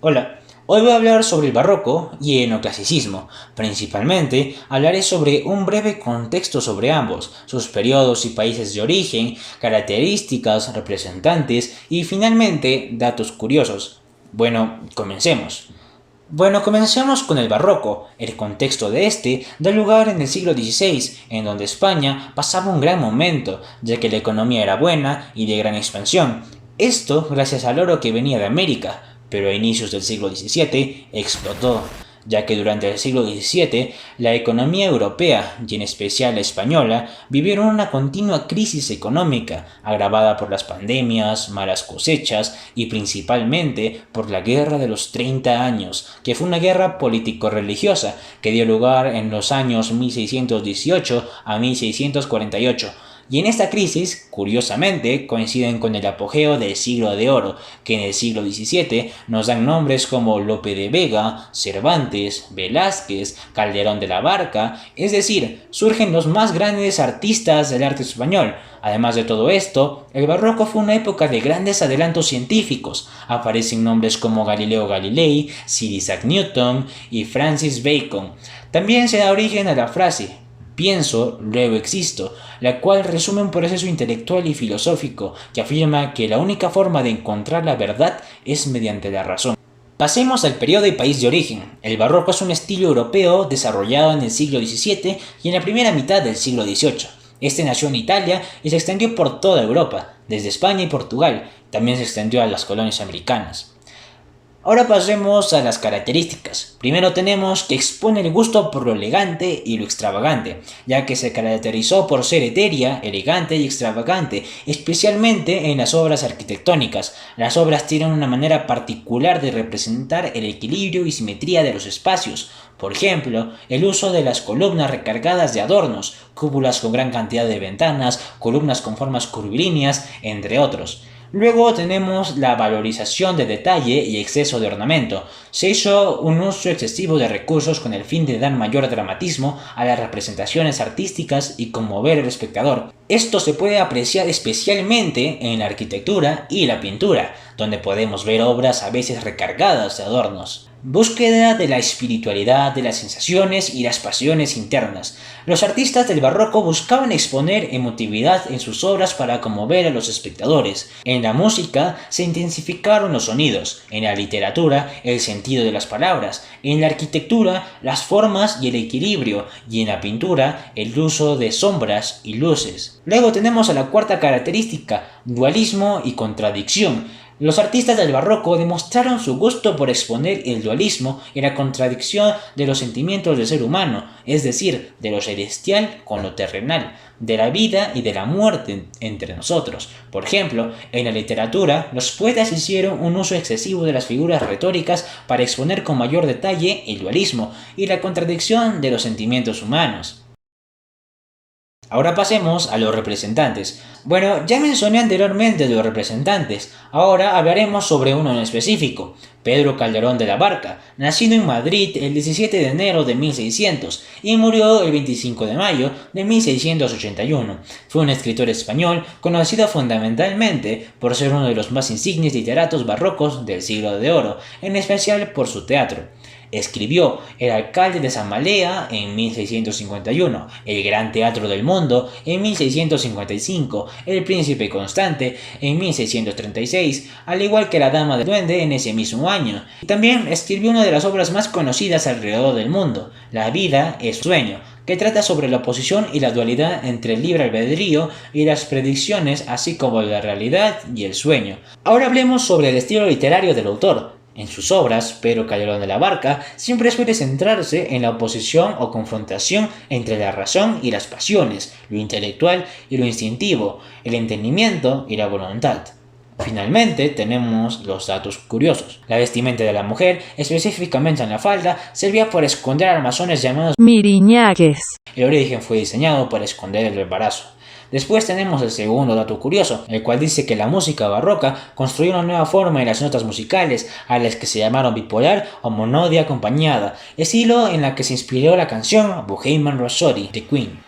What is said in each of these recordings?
Hola, hoy voy a hablar sobre el barroco y el neoclasicismo. Principalmente hablaré sobre un breve contexto sobre ambos, sus periodos y países de origen, características, representantes y finalmente datos curiosos. Comencemos. Comencemos con el barroco. El contexto de este da lugar en el siglo XVI, en donde España pasaba un gran momento, ya que la economía era buena y de gran expansión. Esto gracias al oro que venía de América, pero a inicios del siglo XVII explotó, ya que durante el siglo XVII la economía europea, y en especial la española, vivieron una continua crisis económica, agravada por las pandemias, malas cosechas y principalmente por la Guerra de los 30 años, que fue una guerra político-religiosa que dio lugar en los años 1618 a 1648. Y en esta crisis, curiosamente, coinciden con el apogeo del Siglo de Oro, que en el siglo XVII nos dan nombres como Lope de Vega, Cervantes, Velázquez, Calderón de la Barca, es decir, surgen los más grandes artistas del arte español. Además de todo esto, el barroco fue una época de grandes adelantos científicos. Aparecen nombres como Galileo Galilei, Sir Isaac Newton y Francis Bacon. También se da origen a la frase pienso, luego existo, la cual resume un proceso intelectual y filosófico que afirma que la única forma de encontrar la verdad es mediante la razón. Pasemos al periodo y país de origen. El barroco es un estilo europeo desarrollado en el siglo XVII y en la primera mitad del siglo XVIII. Este nació en Italia y se extendió por toda Europa, desde España y Portugal. También se extendió a las colonias americanas. Ahora pasemos a las características. Primero tenemos que expone el gusto por lo elegante y lo extravagante, ya que se caracterizó por ser etérea, elegante y extravagante, especialmente en las obras arquitectónicas. Las obras tienen una manera particular de representar el equilibrio y simetría de los espacios. Por ejemplo, el uso de las columnas recargadas de adornos, cúpulas con gran cantidad de ventanas, columnas con formas curvilíneas, entre otros. Luego tenemos la valorización de detalle y exceso de ornamento. Se hizo un uso excesivo de recursos con el fin de dar mayor dramatismo a las representaciones artísticas y conmover al espectador. Esto se puede apreciar especialmente en la arquitectura y la pintura, donde podemos ver obras a veces recargadas de adornos. Búsqueda de la espiritualidad, de las sensaciones y las pasiones internas. Los artistas del barroco buscaban exponer emotividad en sus obras para conmover a los espectadores. En la música se intensificaron los sonidos, en la literatura el sentido de las palabras, en la arquitectura las formas y el equilibrio, y en la pintura el uso de sombras y luces. Luego tenemos a la cuarta característica, dualismo y contradicción. Los artistas del barroco demostraron su gusto por exponer el dualismo y la contradicción de los sentimientos del ser humano, es decir, de lo celestial con lo terrenal, de la vida y de la muerte entre nosotros. Por ejemplo, en la literatura, los poetas hicieron un uso excesivo de las figuras retóricas para exponer con mayor detalle el dualismo y la contradicción de los sentimientos humanos. Ahora pasemos a los representantes. Ya mencioné anteriormente de los representantes, ahora hablaremos sobre uno en específico, Pedro Calderón de la Barca, nacido en Madrid el 17 de enero de 1600 y murió el 25 de mayo de 1681. Fue un escritor español conocido fundamentalmente por ser uno de los más insignes literatos barrocos del Siglo de Oro, en especial por su teatro. Escribió El alcalde de Zamalea en 1651, El gran teatro del mundo en 1655, El príncipe constante en 1636, al igual que La dama del duende en ese mismo año. También escribió una de las obras más conocidas alrededor del mundo, La vida es sueño, que trata sobre la oposición y la dualidad entre el libre albedrío y las predicciones, así como la realidad y el sueño. Ahora hablemos sobre el estilo literario del autor. En sus obras, Pedro Calderón de la Barca siempre suele centrarse en la oposición o confrontación entre la razón y las pasiones, lo intelectual y lo instintivo, el entendimiento y la voluntad. Finalmente tenemos los datos curiosos. La vestimenta de la mujer, específicamente en la falda, servía para esconder armazones llamados miriñaques. El origen fue diseñado para esconder el embarazo. Después tenemos el segundo dato curioso, el cual dice que la música barroca construyó una nueva forma en las notas musicales, a las que se llamaron bipolar o monodia acompañada, estilo en la que se inspiró la canción Bohemian Rhapsody de Queen.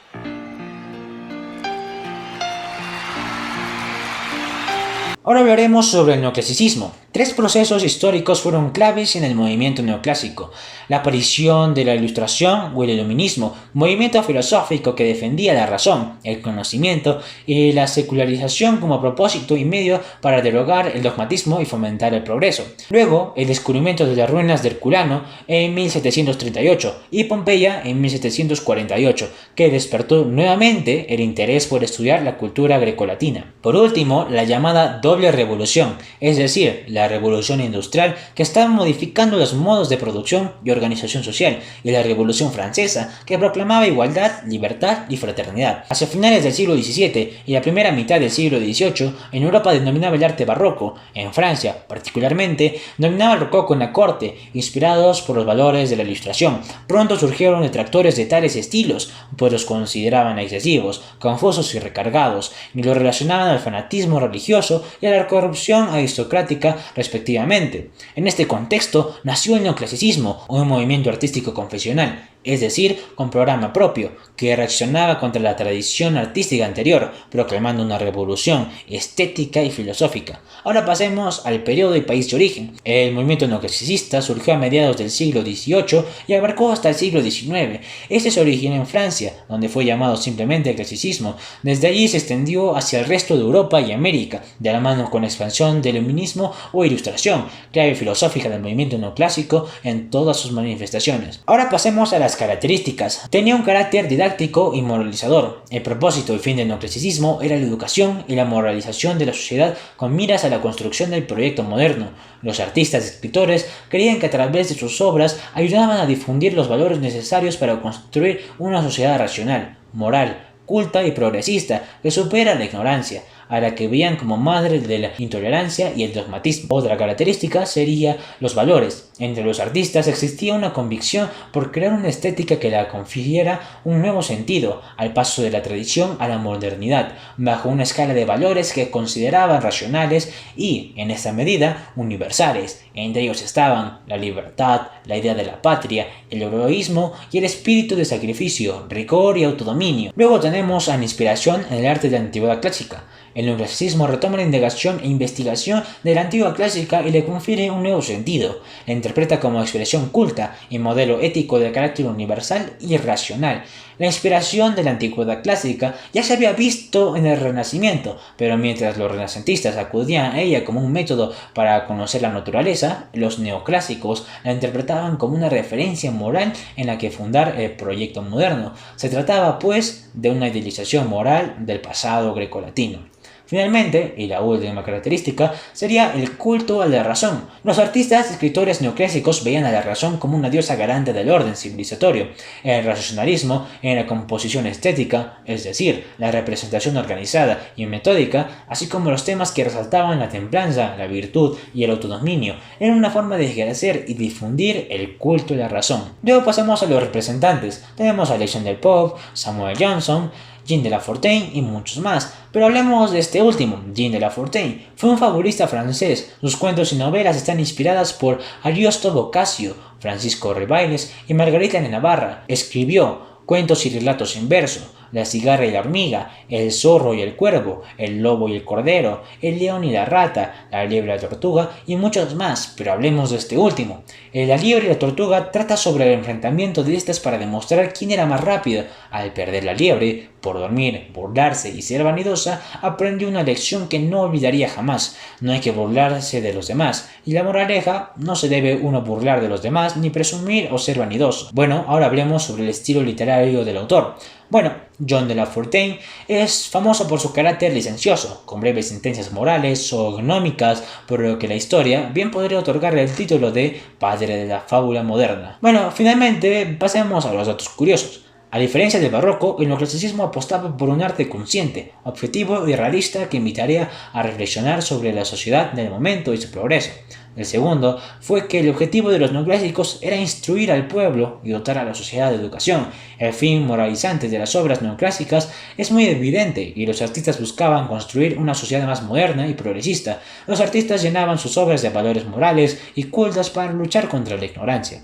Ahora hablaremos sobre el neoclasicismo. Tres procesos históricos fueron claves en el movimiento neoclásico: la aparición de la Ilustración o el Iluminismo, movimiento filosófico que defendía la razón, el conocimiento y la secularización como propósito y medio para derogar el dogmatismo y fomentar el progreso. Luego, el descubrimiento de las ruinas de Herculano en 1738 y Pompeya en 1748, que despertó nuevamente el interés por estudiar la cultura grecolatina. Por último, la llamada doble revolución, es decir, la revolución industrial, que estaba modificando los modos de producción y organización social, y la revolución francesa, que proclamaba igualdad, libertad y fraternidad. Hacia finales del siglo XVII y la primera mitad del siglo XVIII, en Europa dominaba el arte barroco. En Francia, particularmente, dominaba el rococó en la corte, inspirados por los valores de la Ilustración. Pronto surgieron detractores de tales estilos, pues los consideraban excesivos, confusos y recargados, y los relacionaban al fanatismo religioso y a la corrupción aristocrática respectivamente. En este contexto nació el neoclasicismo, un movimiento artístico confesional, es decir, con programa propio, que reaccionaba contra la tradición artística anterior, proclamando una revolución estética y filosófica. Ahora pasemos al periodo y país de origen. El movimiento neoclasicista surgió a mediados del siglo XVIII y abarcó hasta el siglo XIX. Este se originó en Francia, donde fue llamado simplemente clasicismo. Desde allí se extendió hacia el resto de Europa y América, de la mano con la expansión del iluminismo o ilustración, clave filosófica del movimiento neoclásico en todas sus manifestaciones. Ahora pasemos a las características. Tenía un carácter didáctico y moralizador. El propósito y fin del neoclasicismo era la educación y la moralización de la sociedad con miras a la construcción del proyecto moderno. Los artistas y escritores creían que a través de sus obras ayudaban a difundir los valores necesarios para construir una sociedad racional, moral, culta y progresista que supera la ignorancia, a la que veían como madre de la intolerancia y el dogmatismo. Otra característica sería los valores. Entre los artistas existía una convicción por crear una estética que la confiriera un nuevo sentido, al paso de la tradición a la modernidad, bajo una escala de valores que consideraban racionales y, en esta medida, universales. Entre ellos estaban la libertad, la idea de la patria, el heroísmo y el espíritu de sacrificio, rigor y autodominio. Luego tenemos a la inspiración en el arte de la antigüedad clásica. El neoclasicismo retoma la indagación e investigación de la antigua clásica y le confiere un nuevo sentido. La interpreta como expresión culta y modelo ético de carácter universal y racional. La inspiración de la antigüedad clásica ya se había visto en el Renacimiento, pero mientras los renacentistas acudían a ella como un método para conocer la naturaleza, los neoclásicos la interpretaban como una referencia moral en la que fundar el proyecto moderno. Se trataba, pues, de una idealización moral del pasado grecolatino. Finalmente, y la última característica, sería el culto a la razón. Los artistas y escritores neoclásicos veían a la razón como una diosa garante del orden civilizatorio. El racionalismo en la composición estética, es decir, la representación organizada y metódica, así como los temas que resaltaban la templanza, la virtud y el autodominio, eran una forma de ejercer y difundir el culto a la razón. Luego pasamos a los representantes. Tenemos a Alexander Pope, Samuel Johnson, Jean de La Fontaine y muchos más, pero hablemos de este último. Jean de La Fontaine fue un fabulista francés. Sus cuentos y novelas están inspiradas por Ariosto Boccaccio, Francisco Ribailes y Margarita de Navarra. Escribió cuentos y relatos en verso: La cigarra y la hormiga, El zorro y el cuervo, El lobo y el cordero, El león y la rata, La liebre y la tortuga y muchos más, pero hablemos de este último. La liebre y la tortuga trata sobre el enfrentamiento de estas para demostrar quién era más rápido. Al perder la liebre, por dormir, burlarse y ser vanidosa, aprendió una lección que no olvidaría jamás: no hay que burlarse de los demás, y la moraleja: no se debe uno burlar de los demás, ni presumir o ser vanidoso. Bueno, ahora hablemos sobre el estilo literario del autor. Bueno, John de La Fontaine es famoso por su carácter licencioso, con breves sentencias morales o gnómicas, por lo que la historia bien podría otorgarle el título de padre de la fábula moderna. Bueno, finalmente pasemos a los datos curiosos. A diferencia del barroco, el neoclasicismo apostaba por un arte consciente, objetivo y realista que invitaría a reflexionar sobre la sociedad del momento y su progreso. El segundo fue que el objetivo de los neoclásicos era instruir al pueblo y dotar a la sociedad de educación. El fin moralizante de las obras neoclásicas es muy evidente y los artistas buscaban construir una sociedad más moderna y progresista. Los artistas llenaban sus obras de valores morales y cultas para luchar contra la ignorancia.